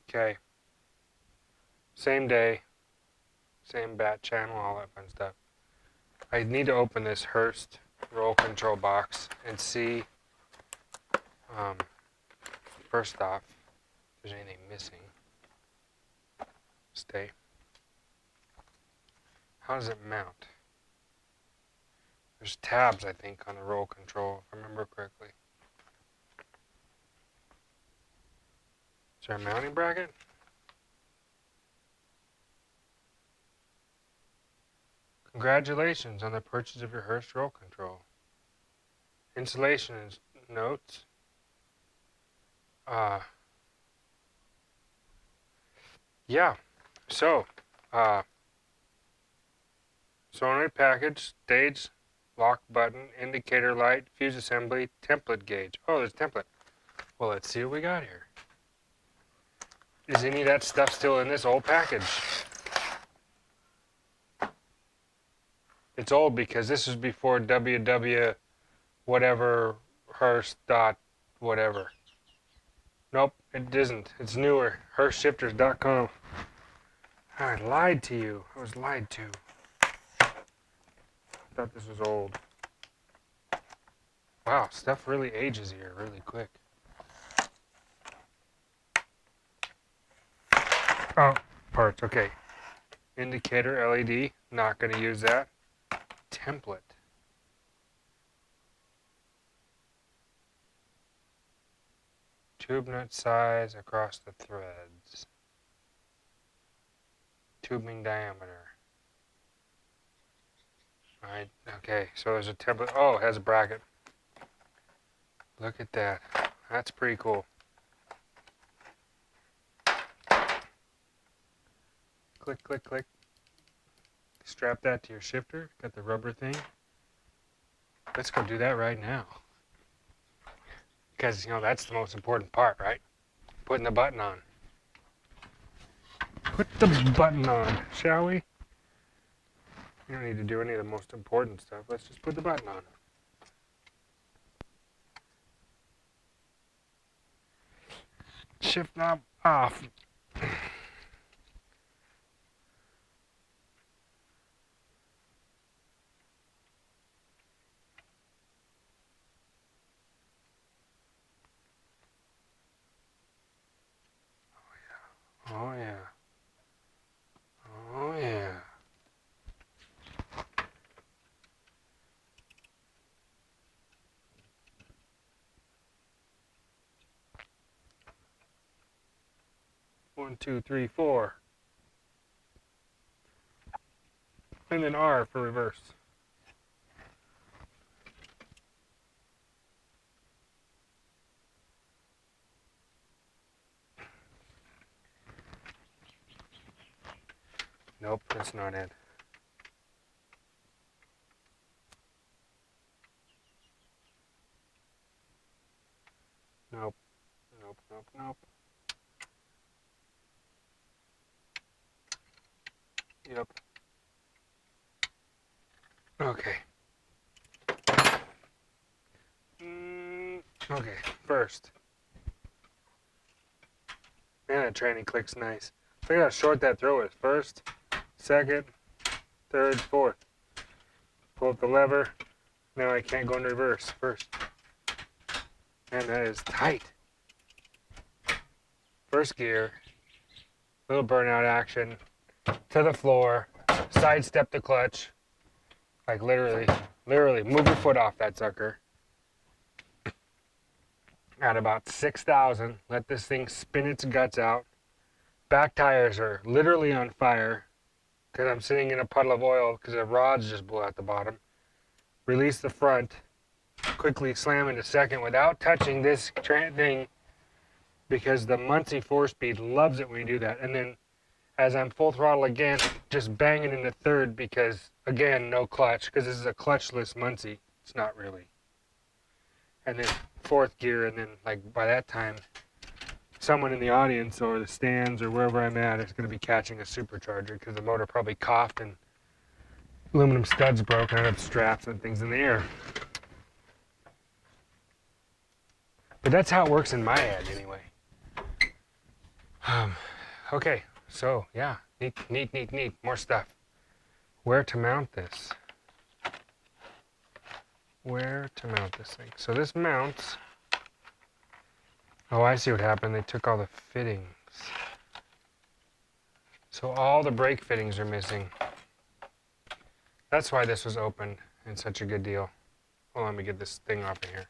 Okay. Same day, same bat channel, all that fun stuff. I need to open this Hurst Roll Control box and see, first off, if there's anything missing. Stay. How does it mount? There's tabs, I think, on the roll control, if I remember correctly. Is there a mounting bracket? Congratulations on the purchase of your Hurst Roll Control. Installation notes. Yeah. So, solenoid package, stage, lock button, indicator light, fuse assembly, template gauge. Oh, there's a template. Well, let's see what we got here. Is any of that stuff still in this old package? It's old because this is before www whatever Hurst dot whatever. Nope, it isn't. It's newer. HurstShifters.com. I lied to you. I was lied to. I thought this was old. Wow, stuff really ages here really quick. Oh, parts, okay. Indicator LED, not going to use that. Template. Tube nut size across the threads. Tubing diameter. Alright, okay, so there's a template. Oh, it has a bracket. Look at that. That's pretty cool. Click, click, click. Strap that to your shifter. Got the rubber thing. Let's go do that right now. Because, you know, that's the most important part, right? Putting the button on. Put the button on, shall we? You don't need to do any of the most important stuff. Let's just put the button on. Shift knob off. Oh yeah. Oh yeah. One, two, three, four. And then R for reverse. Nope, that's not it. Nope. Nope, nope, nope. Yep. Okay. Okay, first. Man, that training clicks nice. Look at how short that throw is. First, second, third, fourth. Pull up the lever. Now I can't go into reverse. First. Man, that is tight. First gear. Little burnout action. To the floor. Sidestep the clutch. Like literally. Move your foot off that sucker. At about 6,000. Let this thing spin its guts out. Back tires are literally on fire. Because I'm sitting in a puddle of oil because the rods just blew out the bottom. Release the front. Quickly slam into second without touching this thing because the Muncie 4-speed loves it when you do that. And then as I'm full throttle again, just banging into third because, again, no clutch because this is a clutchless Muncie. It's not really. And then fourth gear, and then like by that time, someone in the audience or the stands or wherever I'm at is going to be catching a supercharger because the motor probably coughed and aluminum studs broke and I have straps and things in the air. But that's how it works in my head anyway. Okay, so yeah, neat, more stuff. Where to mount this? Where to mount this thing? So this mounts. Oh, I see what happened. They took all the fittings. So all the brake fittings are missing. That's why this was opened and such a good deal. Hold on, let me get this thing off of here.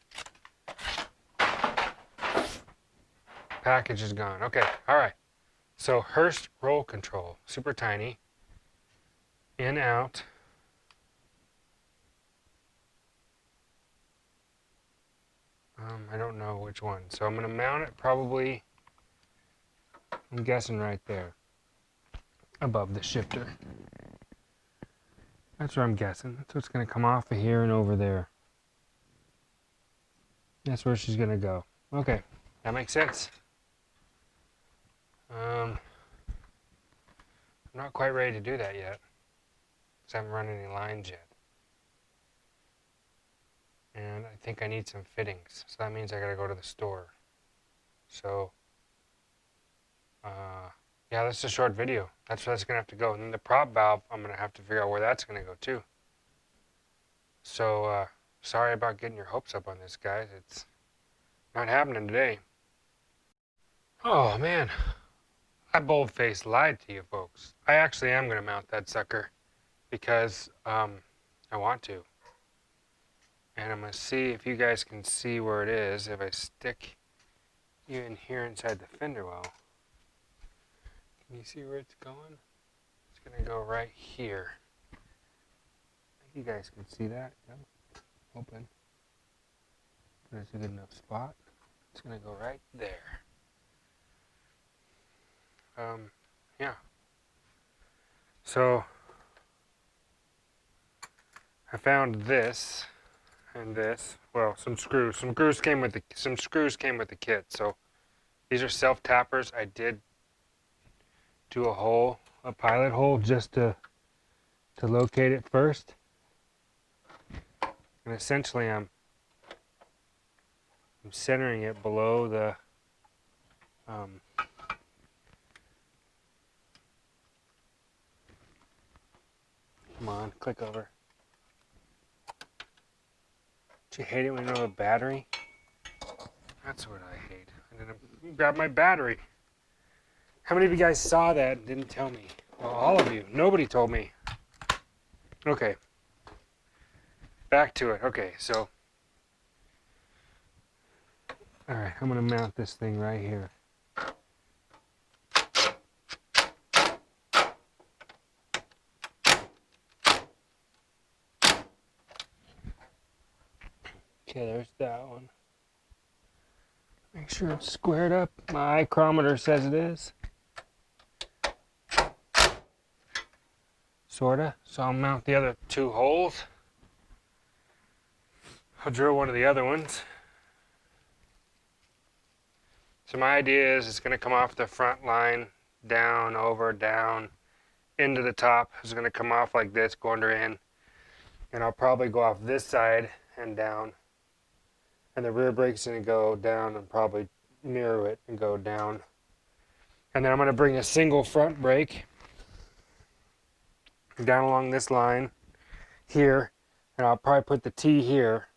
Package is gone. Okay, all right. So Hurst Roll Control, super tiny. In, out. I don't know which one. So I'm going to mount it probably, I'm guessing right there, above the shifter. That's where I'm guessing. That's what's going to come off of here and over there. That's where she's going to go. Okay, that makes sense. I'm not quite ready to do that yet, because I haven't run any lines yet. And I think I need some fittings, so that means I gotta go to the store. So, yeah, that's a short video. That's where that's gonna have to go. And then the prop valve, I'm gonna have to figure out where that's gonna go too. So, sorry about getting your hopes up on this, guys. It's not happening today. Oh man, I bold-faced lied to you folks. I actually am gonna mount that sucker because I want to. And I'm going to see if you guys can see where it is. If I stick you in here inside the fender well, can you see where it's going? It's going to go right here. I think you guys can see that. Yep. Open. There's a good enough spot. It's going to go right there. Yeah. So I found this. And this, well, some screws. Some screws came with the kit. So these are self tappers. I did do a pilot hole, just to locate it first. And essentially, I'm centering it below the come on, click over. You hate it when you don't have a battery? That's what I hate. And then I grabbed my battery. How many of you guys saw that and didn't tell me? Well, all of you. Nobody told me. Okay. Back to it. Okay, so. Alright, I'm going to mount this thing right here. Okay, there's that one. Make sure it's squared up. My micrometer says it is. Sorta. So I'll mount the other two holes. I'll drill one of the other ones. So my idea is it's going to come off the front line, down, over, down, into the top. It's going to come off like this, go under in. And I'll probably go off this side and down. And the rear brake's going to go down and probably mirror it and go down. And then I'm going to bring a single front brake down along this line here, and I'll probably put the T here,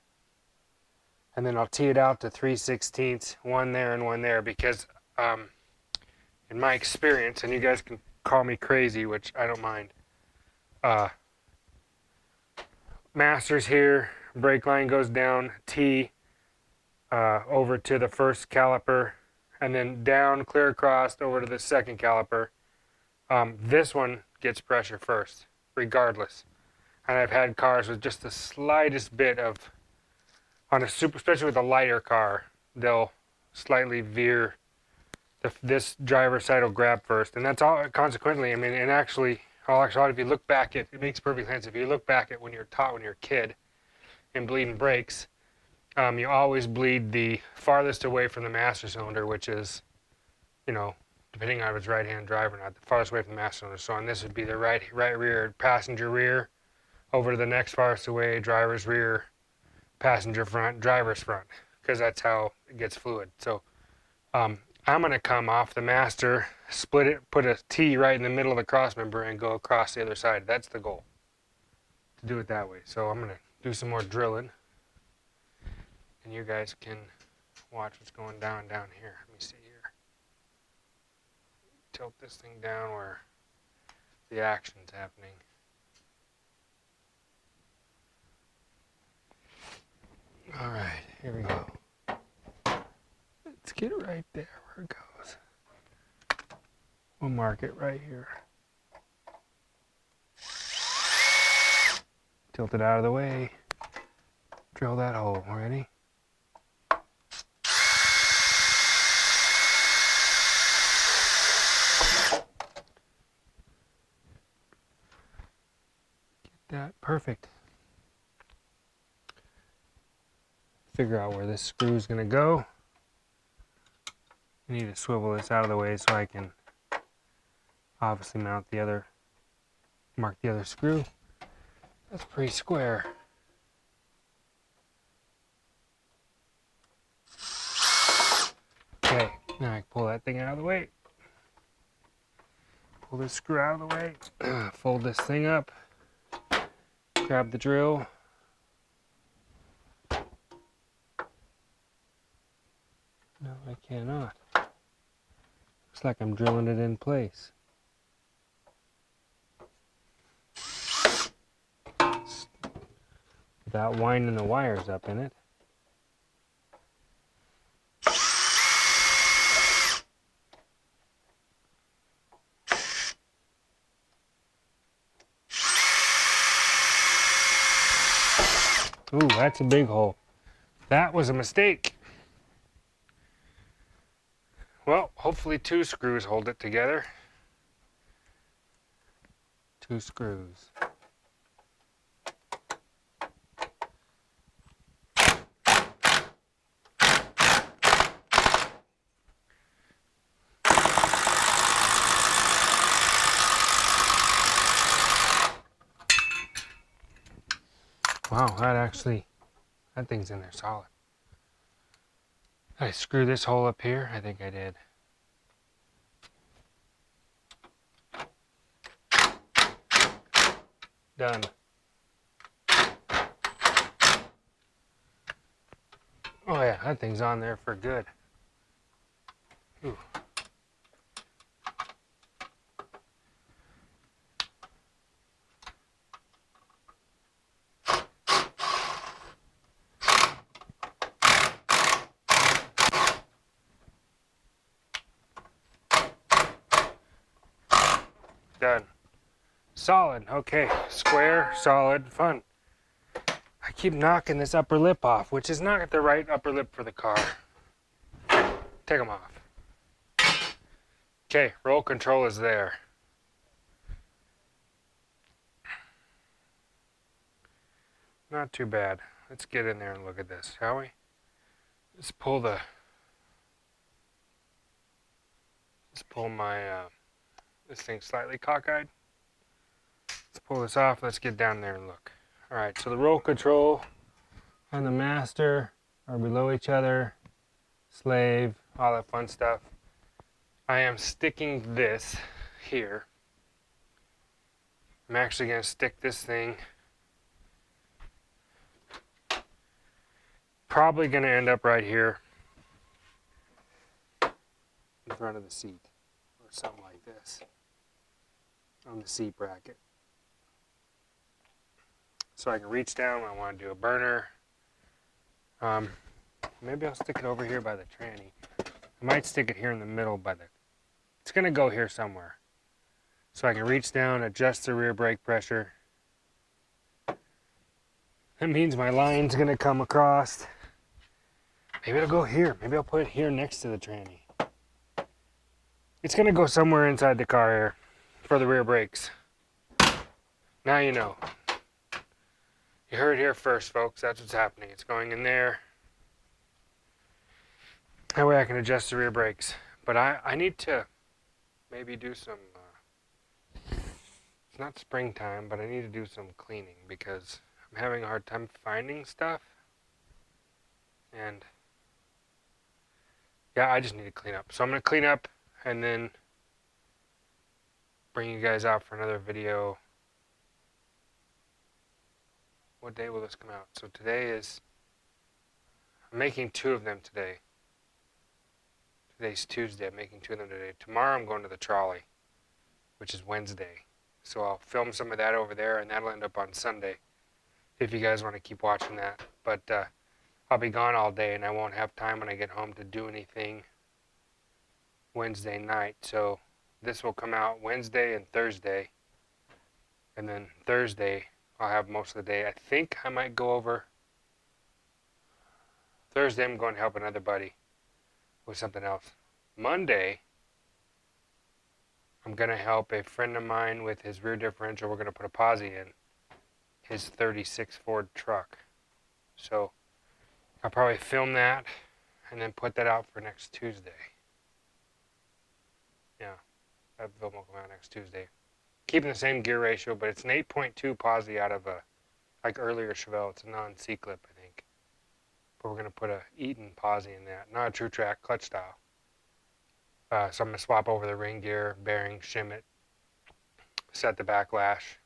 and then I'll tee it out to 3/16, one there and one there, because in my experience, and you guys can call me crazy, which I don't mind, master's here, brake line goes down, T over to the first caliper, and then down, clear across over to the second caliper. This one gets pressure first, regardless. And I've had cars with just the slightest bit of, on a super, especially with a lighter car, they'll slightly veer. This driver's side will grab first, and that's all. Consequently, I mean, and actually, if you look back at, it makes perfect sense. If you look back at when you're taught when you're a kid, in bleeding brakes, you always bleed the farthest away from the master cylinder, which is, you know, depending on if it's right-hand drive or not, the farthest away from the master cylinder. So on this would be the right rear, passenger rear, over to the next farthest away, driver's rear, passenger front, driver's front, because that's how it gets fluid. So I'm going to come off the master, split it, put a T right in the middle of the cross member, and go across the other side. That's the goal, to do it that way. So I'm going to do some more drilling, and you guys can watch what's going down here. Let me see here. Tilt this thing down where the action's happening. All right, here we go. Let's get it right there where it goes. We'll mark it right here. Tilt it out of the way. Drill that hole. Ready? Get that. Perfect. Figure out where this screw is going to go. I need to swivel this out of the way so I can obviously mark the other screw. That's pretty square. Okay, now I can pull that thing out of the way. Pull this screw out of the way. Fold this thing up. Grab the drill. No, I cannot. Looks like I'm drilling it in place. Without winding the wires up in it. Ooh, that's a big hole. That was a mistake. Well, hopefully 2 screws hold it together. 2 screws. Wow, that thing's in there solid. Did I screw this hole up here? I think I did. Done. Oh yeah, that thing's on there for good. Ooh. Done. Solid. Okay. Square, solid, fun. I keep knocking this upper lip off, which is not the right upper lip for the car. Take them off. Okay, roll control is there. Not too bad. Let's get in there and look at this, shall we? Let's pull my this thing slightly cockeyed. Let's pull this off. Let's get down there and look. All right, so the roll control and the master are below each other. Slave, all that fun stuff. I am sticking this here. I'm actually going to stick this thing. Probably going to end up right here in front of the seat or something like this on the seat bracket. So I can reach down when I want to do a burner. Maybe I'll stick it over here by the tranny. I might stick it here in the middle by the... It's going to go here somewhere. So I can reach down, adjust the rear brake pressure. That means my line's going to come across. Maybe it'll go here. Maybe I'll put it here next to the tranny. It's going to go somewhere inside the car here for the rear brakes. Now you know. You heard it here first, folks. That's what's happening. It's going in there. That way I can adjust the rear brakes. But I need to maybe do some... it's not springtime, but I need to do some cleaning because I'm having a hard time finding stuff. And yeah, I just need to clean up. So I'm going to clean up and then bring you guys out for another video. What day will this come out? So today is, I'm making 2 of them today. Today's Tuesday. I'm making 2 of them today. Tomorrow I'm going to the trolley, which is Wednesday. So I'll film some of that over there, and that'll end up on Sunday if you guys want to keep watching that. But I'll be gone all day, and I won't have time when I get home to do anything Wednesday night. So this will come out Wednesday and Thursday, and then Thursday I'll have most of the day. I think I might go over Thursday. I'm going to help another buddy with something else. Monday I'm going to help a friend of mine with his rear differential. We're going to put a posi in his 36 Ford truck. So I'll probably film that and then put that out for next Tuesday. Yeah, that film will come out next Tuesday. Keeping the same gear ratio, but it's an 8.2 posi out of a, like earlier Chevelle. It's a non-C-clip, I think. But we're going to put a Eaton posi in that. Not a true track, clutch style. So I'm going to swap over the ring gear, bearing, shim it, set the backlash,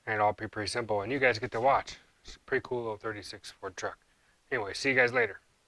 and it'll all be pretty simple. And you guys get to watch. It's a pretty cool little 36 Ford truck. Anyway, see you guys later.